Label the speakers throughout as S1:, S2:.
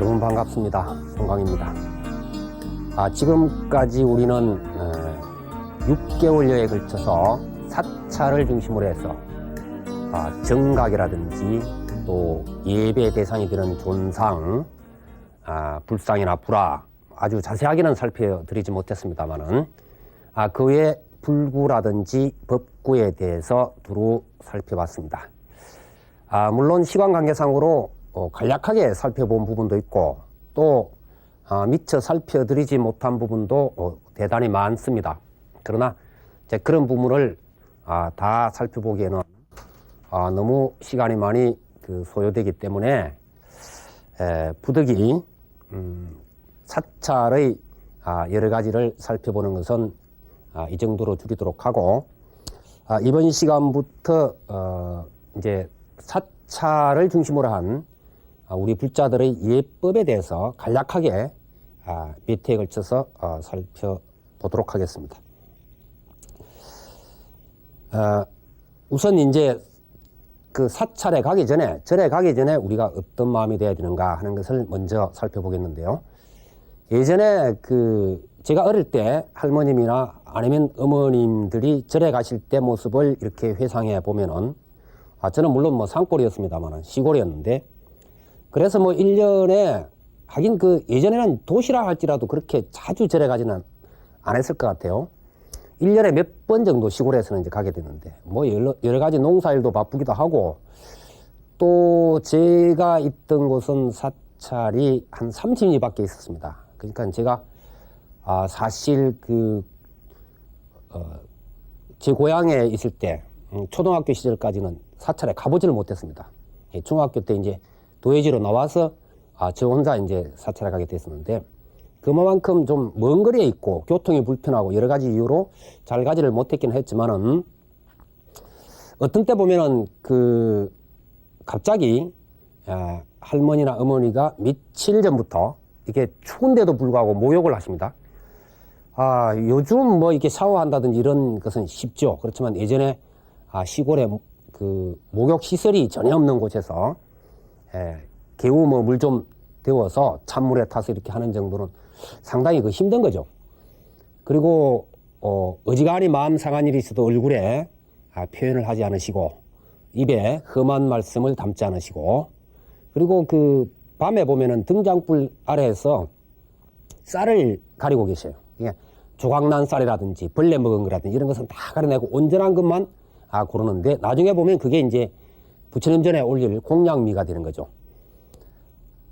S1: 여러분 반갑습니다. 송강입니다. 지금까지 우리는 6개월여에 걸쳐서 사찰을 중심으로 해서 정각이라든지 또 예배 대상이 되는 존상, 불상이나 불화 아주 자세하게는 살펴드리지 못했습니다만은 그 외에 불구라든지 법구에 대해서 두루 살펴봤습니다. 물론 시간 관계상으로 간략하게 살펴본 부분도 있고 또 미처 살펴드리지 못한 부분도 대단히 많습니다. 그러나 이제 그런 부분을 다 살펴보기에는 너무 시간이 많이 소요되기 때문에 부득이 사찰의 여러 가지를 살펴보는 것은 이 정도로 줄이도록 하고 이번 시간부터 이제 사찰을 중심으로 한 우리 불자들의 예법에 대해서 간략하게 몇 회에 걸쳐서 살펴보도록 하겠습니다. 우선 이제 그 사찰에 가기 전에, 절에 가기 전에 우리가 어떤 마음이 되어야 되는가 하는 것을 먼저 살펴보겠는데요. 예전에 제가 어릴 때 할머님이나 아니면 어머님들이 절에 가실 때 모습을 이렇게 회상해 보면은 저는 물론 산골이었습니다만 시골이었는데 그래서 1년에 하긴 예전에는 도시라 할지라도 그렇게 자주 절에 가지는 않았을 것 같아요. 1년에 몇 번 정도 시골에서는 이제 가게 됐는데 여러 가지 농사일도 바쁘기도 하고 또 제가 있던 곳은 사찰이 한 30리밖에 있었습니다. 그러니까 제가 사실 제 고향에 있을 때 초등학교 시절까지는 사찰에 가보지를 못했습니다. 중학교 때 이제 도예지로 나와서 저 혼자 이제 사찰에 가게 됐었는데 그만큼 좀 먼 거리에 있고 교통이 불편하고 여러 가지 이유로 잘 가지를 못했긴 했지만은 어떤 때 보면은 갑자기 할머니나 어머니가 며칠 전부터 이게 추운데도 불구하고 목욕을 하십니다. 요즘 이렇게 샤워한다든지 이런 것은 쉽죠. 그렇지만 예전에 시골에 목욕 시설이 전혀 없는 곳에서 겨우 물 좀 데워서 찬물에 타서 이렇게 하는 정도는 상당히 힘든 거죠. 그리고 어지간히 마음 상한 일이 있어도 얼굴에 표현을 하지 않으시고 입에 험한 말씀을 담지 않으시고 그리고 밤에 보면은 등장불 아래에서 쌀을 가리고 계셔요. 조각난 쌀이라든지 벌레 먹은 거라든지 이런 것은 다 가려내고 온전한 것만 고르는데 나중에 보면 그게 이제 부처님 전에 올릴 공양미가 되는 거죠.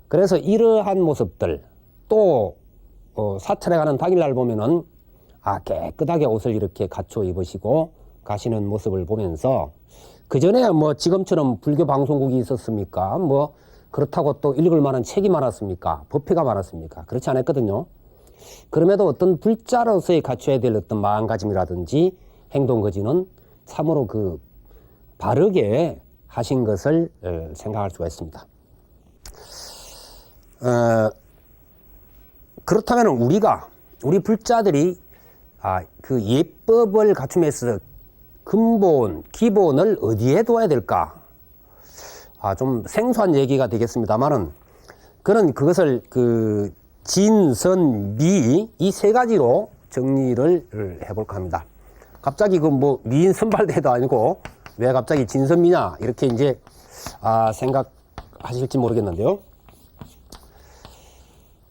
S1: 그래서 이러한 모습들 또 사찰에 가는 당일날 보면은 깨끗하게 옷을 이렇게 갖춰 입으시고 가시는 모습을 보면서 그전에 지금처럼 불교 방송국이 있었습니까? 그렇다고 또 읽을 만한 책이 많았습니까? 법회가 많았습니까? 그렇지 않았거든요. 그럼에도 어떤 불자로서의 갖춰야 될 어떤 마음가짐이라든지 행동거지는 참으로 바르게 하신 것을 생각할 수가 있습니다. 그렇다면 우리 불자들이 예법을 갖춤에서 근본, 기본을 어디에 둬야 될까? 좀 생소한 얘기가 되겠습니다만은 그것을 진, 선, 미 이 세 가지로 정리를 해볼까 합니다. 갑자기 미인 선발대도 아니고 왜 갑자기 진선미냐 이렇게 이제 생각하실지 모르겠는데요.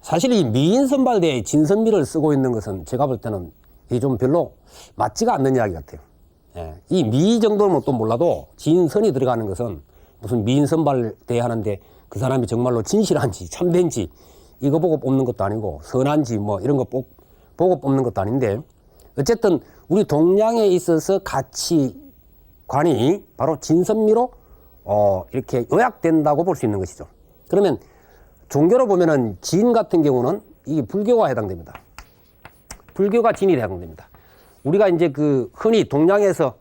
S1: 사실 이 미인 선발대에 진선미를 쓰고 있는 것은 제가 볼 때는 이게 좀 별로 맞지가 않는 이야기 같아요. 이 미 정도는 또 몰라도 진선이 들어가는 것은 무슨 미인 선발대 하는데 그 사람이 정말로 진실한지 참된지 이거 보고 뽑는 것도 아니고 선한지 이런 거 보고 뽑는 것도 아닌데 어쨌든 우리 동양에 있어서 가치관이 바로 진선미로 이렇게 요약된다고 볼 수 있는 것이죠. 그러면 종교로 보면은 진 같은 경우는 이 불교가 해당됩니다. 불교가 진이 해당됩니다. 우리가 이제 흔히 동양에서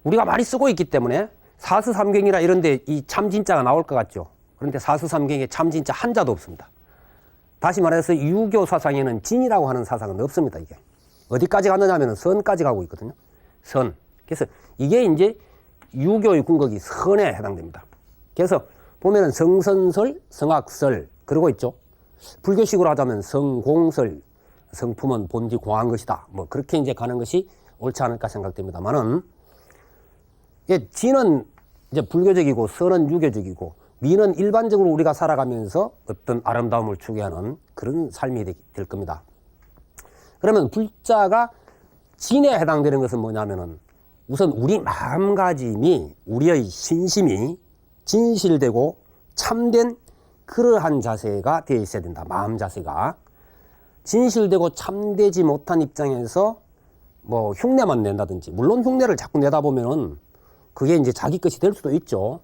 S1: 우리가 많이 쓰고 있기 때문에 사스삼경이나 이런데 이 참진자가 나올 것 같죠. 그런데 사스삼경에 참진자 한자도 없습니다. 다시 말해서 유교 사상에는 진이라고 하는 사상은 없습니다. 이게 어디까지 갔느냐 하면 선까지 가고 있거든요. 선. 그래서 이게 이제 유교의 궁극이 선에 해당됩니다. 그래서 보면은 성선설, 성악설 그러고 있죠. 불교식으로 하자면 성공설, 성품은 본디 공한 것이다. 뭐 그렇게 이제 가는 것이 옳지 않을까 생각됩니다만은, 예, 지는 이제 불교적이고 선은 유교적이고 미는 일반적으로 우리가 살아가면서 어떤 아름다움을 추구하는 그런 삶이 될 겁니다. 그러면 불자가 진에 해당되는 것은 뭐냐면은 우선 우리 마음가짐이, 우리의 신심이 진실되고 참된 그러한 자세가 되어 있어야 된다. 마음 자세가. 진실되고 참되지 못한 입장에서 뭐 흉내만 낸다든지, 물론 흉내를 자꾸 내다 보면은 그게 이제 자기 것이 될 수도 있죠.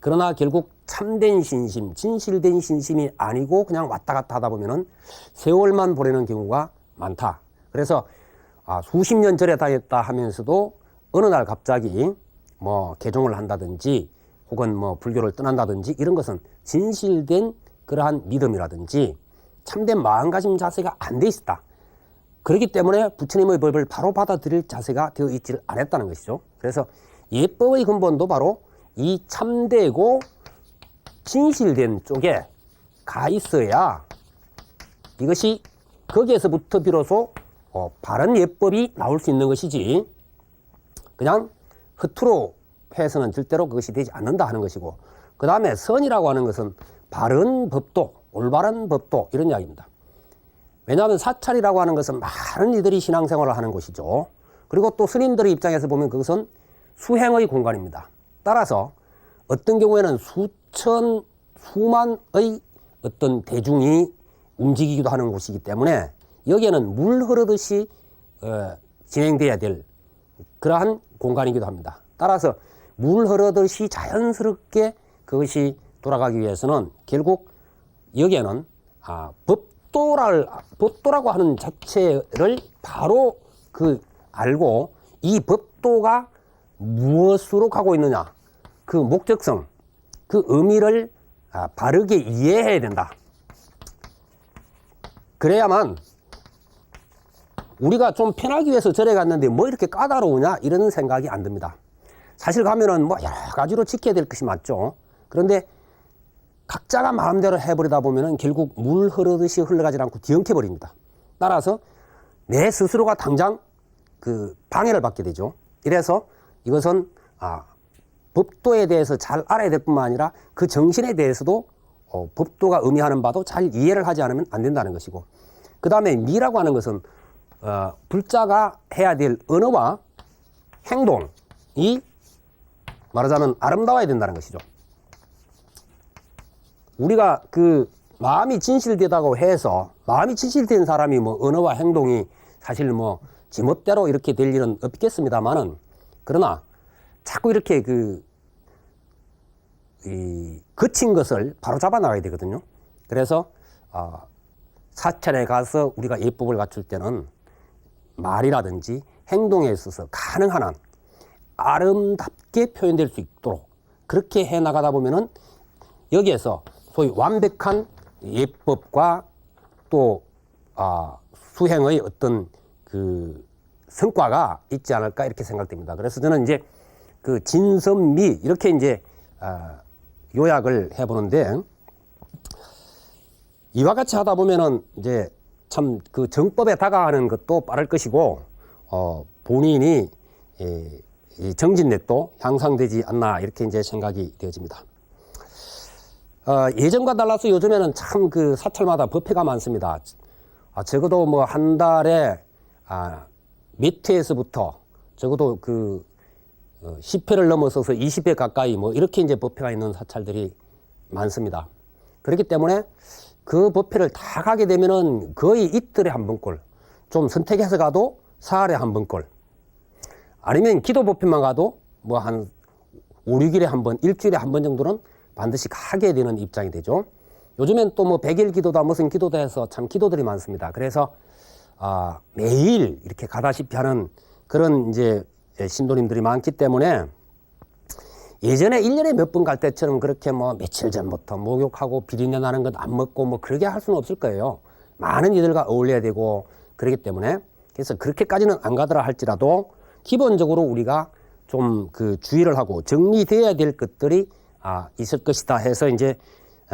S1: 그러나 결국 참된 신심, 진실된 신심이 아니고 그냥 왔다 갔다 하다 보면은 세월만 보내는 경우가 많다. 그래서 수십 년 절에 다녔다 하면서도 어느 날 갑자기 뭐 개종을 한다든지 혹은 뭐 불교를 떠난다든지 이런 것은 진실된 그러한 믿음이라든지 참된 마음가짐 자세가 안 돼 있었다. 그렇기 때문에 부처님의 법을 바로 받아들일 자세가 되어 있지를 않았다는 것이죠. 그래서 예법의 근본도 바로 이 참되고 진실된 쪽에 가 있어야 이것이 거기에서부터 비로소 바른 예법이 나올 수 있는 것이지, 그냥 허투루 해서는 절대로 그것이 되지 않는다 하는 것이고, 그 다음에 선이라고 하는 것은 바른 법도, 올바른 법도, 이런 이야기입니다. 왜냐하면 사찰이라고 하는 것은 많은 이들이 신앙생활을 하는 곳이죠. 그리고 또 스님들의 입장에서 보면 그것은 수행의 공간입니다. 따라서 어떤 경우에는 수천, 수만의 어떤 대중이 움직이기도 하는 곳이기 때문에 여기에는 물 흐르듯이 진행돼야 될 그러한 공간이기도 합니다. 따라서 물 흐르듯이 자연스럽게 그것이 돌아가기 위해서는 결국 여기에는 법도라고 하는 자체를 바로 알고 이 법도가 무엇으로 가고 있느냐, 그 목적성, 그 의미를 바르게 이해해야 된다. 그래야만 우리가 좀 편하기 위해서 절에 갔는데 뭐 이렇게 까다로우냐 이런 생각이 안 듭니다. 사실 가면은 뭐 여러 가지로 지켜야 될 것이 맞죠. 그런데 각자가 마음대로 해버리다 보면은 결국 물 흐르듯이 흘러가지 않고 뒤엉켜 버립니다. 따라서 내 스스로가 당장 방해를 받게 되죠. 이래서 이것은 법도에 대해서 잘 알아야 될 뿐만 아니라 그 정신에 대해서도 법도가 의미하는 바도 잘 이해를 하지 않으면 안 된다는 것이고, 그 다음에 미라고 하는 것은 불자가 해야 될 언어와 행동이 말하자면 아름다워야 된다는 것이죠. 우리가 마음이 진실되다고 해서, 마음이 진실된 사람이 뭐 언어와 행동이 사실 뭐 지멋대로 이렇게 될 일은 없겠습니다만은, 그러나 자꾸 이렇게 거친 것을 바로 잡아 나가야 되거든요. 그래서 사찰에 가서 우리가 예법을 갖출 때는 말이라든지 행동에 있어서 가능한 한 아름답게 표현될 수 있도록 그렇게 해 나가다 보면은 여기에서 소위 완벽한 예법과 또 수행의 어떤 성과가 있지 않을까 이렇게 생각됩니다. 그래서 저는 이제 진선미 이렇게 이제 요약을 해보는데, 이와 같이 하다 보면은 이제 참 정법에 다가가는 것도 빠를 것이고, 본인이 이 정진력도 향상되지 않나 이렇게 이제 생각이 되어집니다. 예전과 달라서 요즘에는 참 사찰마다 법회가 많습니다. 적어도 뭐 한 달에 몇 회에서부터 적어도 10회를 넘어서서 20회 가까이 뭐 이렇게 이제 법회가 있는 사찰들이 많습니다. 그렇기 때문에 그 법회를 다 가게 되면은 거의 이틀에 한 번꼴, 좀 선택해서 가도 사흘에 한 번꼴, 아니면 기도 법회만 가도 뭐 한 5, 6일에 한 번, 일주일에 한 번 정도는 반드시 가게 되는 입장이 되죠. 요즘엔 또 뭐 100일 기도다 무슨 기도다 해서 참 기도들이 많습니다. 그래서 매일 이렇게 가다시피 하는 그런 이제 신도님들이 많기 때문에, 예전에 1년에 몇 번 갈 때처럼 그렇게 뭐 며칠 전부터 목욕하고 비린내 나는 것 안 먹고 뭐 그렇게 할 수는 없을 거예요. 많은 이들과 어울려야 되고 그렇기 때문에, 그래서 그렇게까지는 안 가더라 할지라도 기본적으로 우리가 좀 주의를 하고 정리되어야 될 것들이 있을 것이다 해서 이제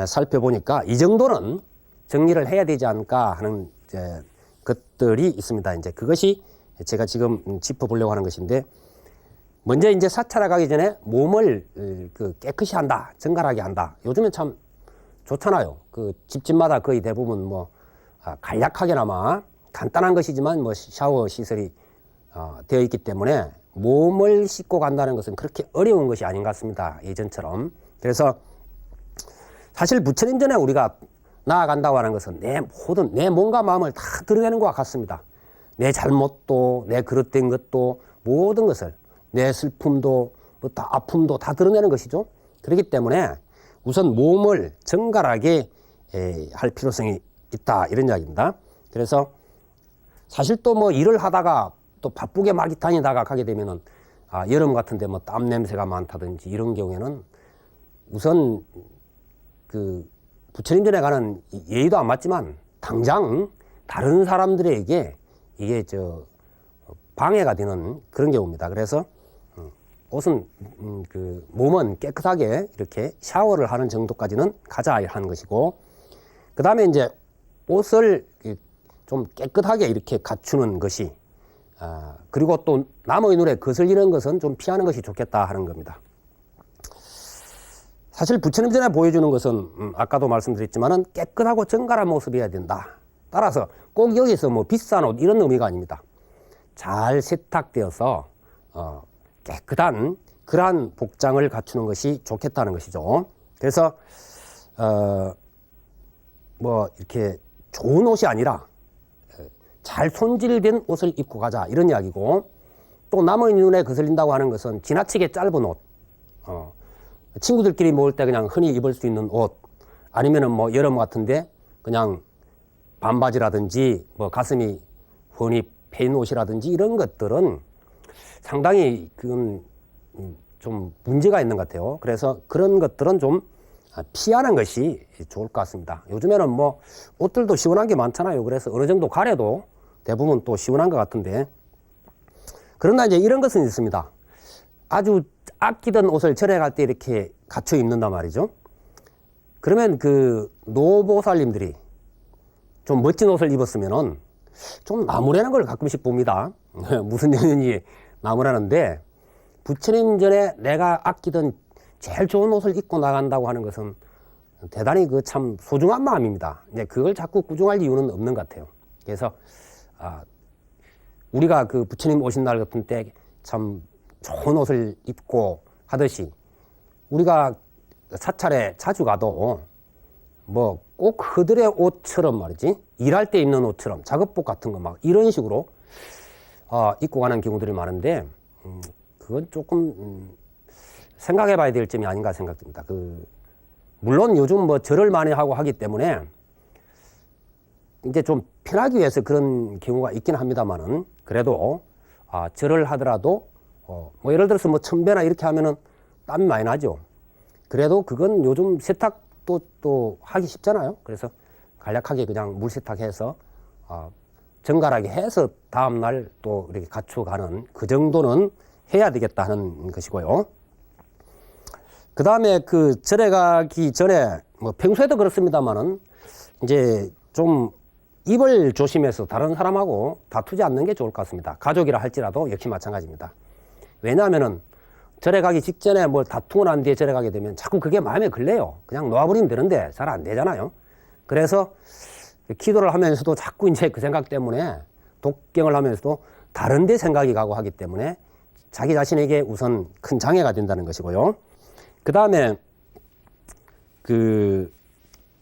S1: 살펴보니까 이 정도는 정리를 해야 되지 않을까 하는 이제 것들이 있습니다. 이제 그것이 제가 지금 짚어보려고 하는 것인데, 먼저 이제 사찰에 가기 전에 몸을 그 깨끗이 한다, 정갈하게 한다. 요즘엔 참 좋잖아요. 그 집집마다 거의 대부분 뭐 간략하게나마 간단한 것이지만 뭐 샤워 시설이 되어 있기 때문에 몸을 씻고 간다는 것은 그렇게 어려운 것이 아닌 것 같습니다. 예전처럼. 그래서 사실 부처님 전에 우리가 나아간다고 하는 것은 내 모든, 내 몸과 마음을 다 드러내는 것과 같습니다. 내 잘못도, 내 그릇된 것도, 모든 것을, 내 슬픔도, 뭐 다 아픔도 다 드러내는 것이죠. 그렇기 때문에 우선 몸을 정갈하게 할 필요성이 있다, 이런 이야기입니다. 그래서 사실 또 뭐 일을 하다가 또 바쁘게 막 다니다가 가게 되면은 여름 같은데 뭐 땀 냄새가 많다든지 이런 경우에는 우선 그 부처님 전에 가는 예의도 안 맞지만 당장 다른 사람들에게 이게 방해가 되는 그런 경우입니다. 그래서 옷은 그 몸은 깨끗하게 이렇게 샤워를 하는 정도까지는 가져야 하는 것이고, 그 다음에 이제 옷을 좀 깨끗하게 이렇게 갖추는 것이, 그리고 또 남의 눈에 거슬리는 것은 좀 피하는 것이 좋겠다 하는 겁니다. 사실 부처님 전에 보여주는 것은 아까도 말씀드렸지만은 깨끗하고 정갈한 모습이어야 된다. 따라서 꼭 여기서 뭐 비싼 옷 이런 의미가 아닙니다. 잘 세탁되어서 깨끗한 그러한 복장을 갖추는 것이 좋겠다는 것이죠. 그래서 뭐 이렇게 좋은 옷이 아니라 잘 손질된 옷을 입고 가자, 이런 이야기고, 또 남의 눈에 거슬린다고 하는 것은 지나치게 짧은 옷, 친구들끼리 모을 때 그냥 흔히 입을 수 있는 옷, 아니면은 뭐 여름 같은데 그냥 반바지라든지 뭐 가슴이 훤히 패인 옷이라든지 이런 것들은 상당히 그건 좀 문제가 있는 것 같아요. 그래서 그런 것들은 좀 피하는 것이 좋을 것 같습니다. 요즘에는 뭐 옷들도 시원한 게 많잖아요. 그래서 어느 정도 가려도 대부분 또 시원한 것 같은데, 그러나 이제 이런 것은 있습니다. 아주 아끼던 옷을 절에 갈 때 이렇게 갖춰 입는단 말이죠. 그러면 그 노보살님들이 좀 멋진 옷을 입었으면은 좀 나무라는 걸 가끔씩 봅니다. 무슨 연인지 나무라는데, 부처님 전에 내가 아끼던 제일 좋은 옷을 입고 나간다고 하는 것은 대단히 그 참 소중한 마음입니다. 이제 그걸 자꾸 꾸중할 이유는 없는 것 같아요. 그래서 우리가 그 부처님 오신 날 같은 때 참 좋은 옷을 입고 하듯이, 우리가 사찰에 자주 가도 뭐 꼭 그들의 옷처럼 말이지, 일할 때 입는 옷처럼 작업복 같은 거 막 이런 식으로 입고 가는 경우들이 많은데, 그건 조금 생각해 봐야 될 점이 아닌가 생각됩니다. 물론 요즘 뭐 절을 많이 하고 하기 때문에 이제 좀 편하기 위해서 그런 경우가 있긴 합니다만은, 그래도 절을 하더라도 뭐 예를 들어서 뭐 천배나 이렇게 하면은 땀이 많이 나죠. 그래도 그건 요즘 세탁도 또 하기 쉽잖아요. 그래서 간략하게 그냥 물 세탁해서 정갈하게 해서 다음날 또 이렇게 갖춰가는 그 정도는 해야 되겠다 하는 것이고요. 그 다음에 그 절에 가기 전에 뭐 평소에도 그렇습니다만은 이제 좀 입을 조심해서 다른 사람하고 다투지 않는 게 좋을 것 같습니다. 가족이라 할지라도 역시 마찬가지입니다. 왜냐하면은 절에 가기 직전에 뭘 다투고 난 뒤에 절에 가게 되면 자꾸 그게 마음에 걸려요. 그냥 놓아버리면 되는데 잘 안 되잖아요. 그래서 기도를 하면서도 자꾸 이제 그 생각 때문에, 독경을 하면서도 다른 데 생각이 가고 하기 때문에 자기 자신에게 우선 큰 장애가 된다는 것이고요. 그 다음에 그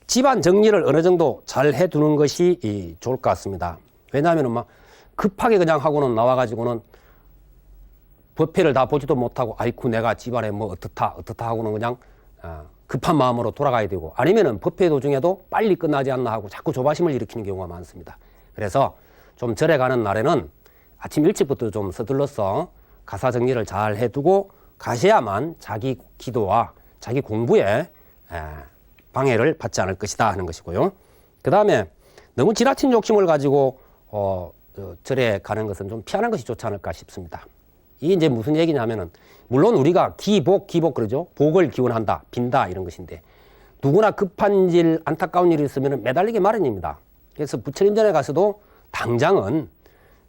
S1: 집안 정리를 어느 정도 잘 해두는 것이 좋을 것 같습니다. 왜냐하면 막 급하게 그냥 하고는 나와가지고는 법회를 다 보지도 못하고, 아이쿠 내가 집안에 뭐 어떻다 하고는 그냥 급한 마음으로 돌아가야 되고, 아니면은 법회 도중에도 빨리 끝나지 않나 하고 자꾸 조바심을 일으키는 경우가 많습니다. 그래서 좀 절에 가는 날에는 아침 일찍부터 좀 서둘러서 가사 정리를 잘 해두고 가셔야만 자기 기도와 자기 공부에 방해를 받지 않을 것이다 하는 것이고요. 그 다음에 너무 지나친 욕심을 가지고 절에 가는 것은 좀 피하는 것이 좋지 않을까 싶습니다. 이게 이제 무슨 얘기냐면은, 물론 우리가 기복 그러죠. 복을 기원한다, 빈다 이런 것인데, 누구나 급한 일, 안타까운 일이 있으면 매달리기 마련입니다. 그래서 부처님 전에 가서도 당장은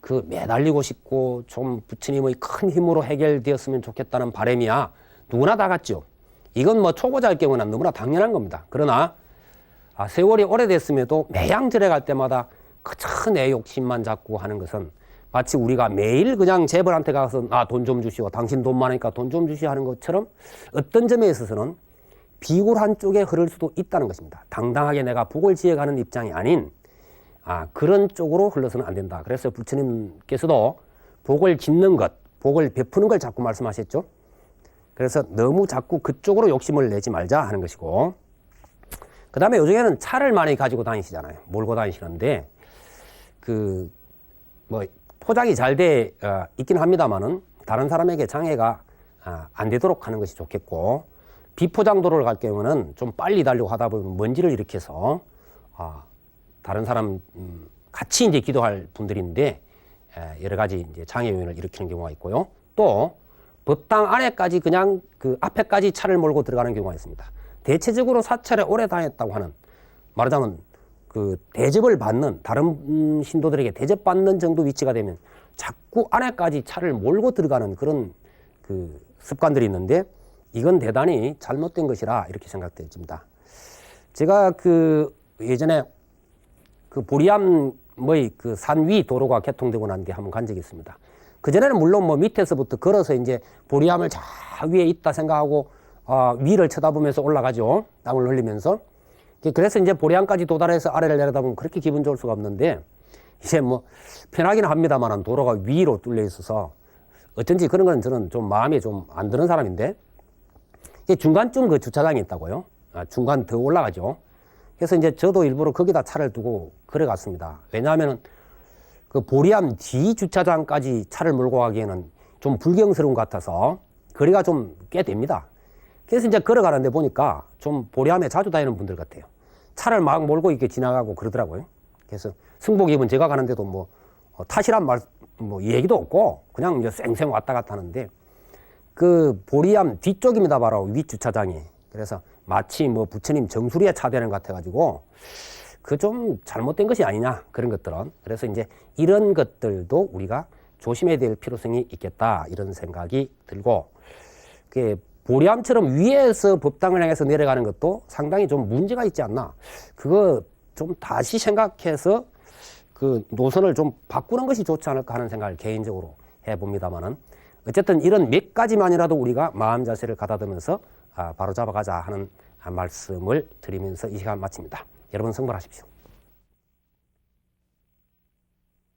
S1: 그 매달리고 싶고 좀 부처님의 큰 힘으로 해결되었으면 좋겠다는 바람이야 누구나 다 같죠. 이건 뭐 초보자일 경우는 너무나 당연한 겁니다. 그러나 세월이 오래됐음에도 매양 절에 갈 때마다 그저 내 욕심만 자꾸 하는 것은 마치 우리가 매일 그냥 재벌한테 가서 돈 좀 주시오, 당신 돈 많으니까 돈 좀 주시오 하는 것처럼 어떤 점에 있어서는 비굴한 쪽에 흐를 수도 있다는 것입니다. 당당하게 내가 복을 지어가는 입장이 아닌 그런 쪽으로 흘러서는 안 된다. 그래서 부처님께서도 복을 짓는 것, 복을 베푸는 걸 자꾸 말씀하셨죠. 그래서 너무 자꾸 그쪽으로 욕심을 내지 말자 하는 것이고, 그 다음에 요즘에는 차를 많이 가지고 다니시잖아요. 몰고 다니시는데 뭐 포장이 잘 돼 있긴 합니다만은 다른 사람에게 장애가 안 되도록 하는 것이 좋겠고, 비포장 도로를 갈 경우는 좀 빨리 달리고 하다 보면 먼지를 일으켜서 다른 사람 같이 이제 기도할 분들인데 여러 가지 이제 장애 요인을 일으키는 경우가 있고요. 또 법당 안에까지 그냥 그 앞에까지 차를 몰고 들어가는 경우가 있습니다. 대체적으로 사찰에 오래 다녔다고 하는, 말하자면 그 대접을 받는, 다른 신도들에게 대접받는 정도 위치가 되면 자꾸 안에까지 차를 몰고 들어가는 그런 그 습관들이 있는데, 이건 대단히 잘못된 것이라 이렇게 생각되어집니다. 제가 예전에 보리암의 그 산 위 도로가 개통되고 난 뒤에 한번 간 적이 있습니다. 그전에는 물론 뭐 밑에서부터 걸어서 이제 보리암을 저 위에 있다 생각하고 위를 쳐다보면서 올라가죠. 땀을 흘리면서. 그래서 이제 보리암까지 도달해서 아래를 내려다보면 그렇게 기분 좋을 수가 없는데, 이제 뭐 편하기는 합니다만 도로가 위로 뚫려 있어서 어쩐지 그런 건 저는 좀 마음에 좀 안 드는 사람인데, 중간쯤 그 주차장이 있다고요. 중간 더 올라가죠. 그래서 이제 저도 일부러 거기다 차를 두고 걸어갔습니다. 왜냐하면 그 보리암 뒤 주차장까지 차를 몰고 가기에는 좀 불경스러운 것 같아서 거리가 좀 꽤 됩니다. 그래서 이제 걸어가는데 보니까 좀 보리암에 자주 다니는 분들 같아요. 차를 막 몰고 이렇게 지나가고 그러더라고요. 그래서 승복 입은 제가 가는데도 뭐 탓이란 뭐 얘기도 없고 그냥 이제 쌩쌩 왔다 갔다 하는데, 그 보리암 뒤쪽입니다. 바로 윗 주차장이. 그래서 마치 뭐 부처님 정수리에 차대는 것 같아가지고 그 좀 잘못된 것이 아니냐, 그런 것들은. 그래서 이제 이런 것들도 우리가 조심해야 될 필요성이 있겠다, 이런 생각이 들고, 보리암처럼 위에서 법당을 향해서 내려가는 것도 상당히 좀 문제가 있지 않나. 그거 좀 다시 생각해서 그 노선을 좀 바꾸는 것이 좋지 않을까 하는 생각을 개인적으로 해봅니다만은, 어쨌든 이런 몇 가지만이라도 우리가 마음 자세를 가다듬으면서 바로 잡아가자 하는 말씀을 드리면서 이 시간 마칩니다. 여러분 성불하십시오.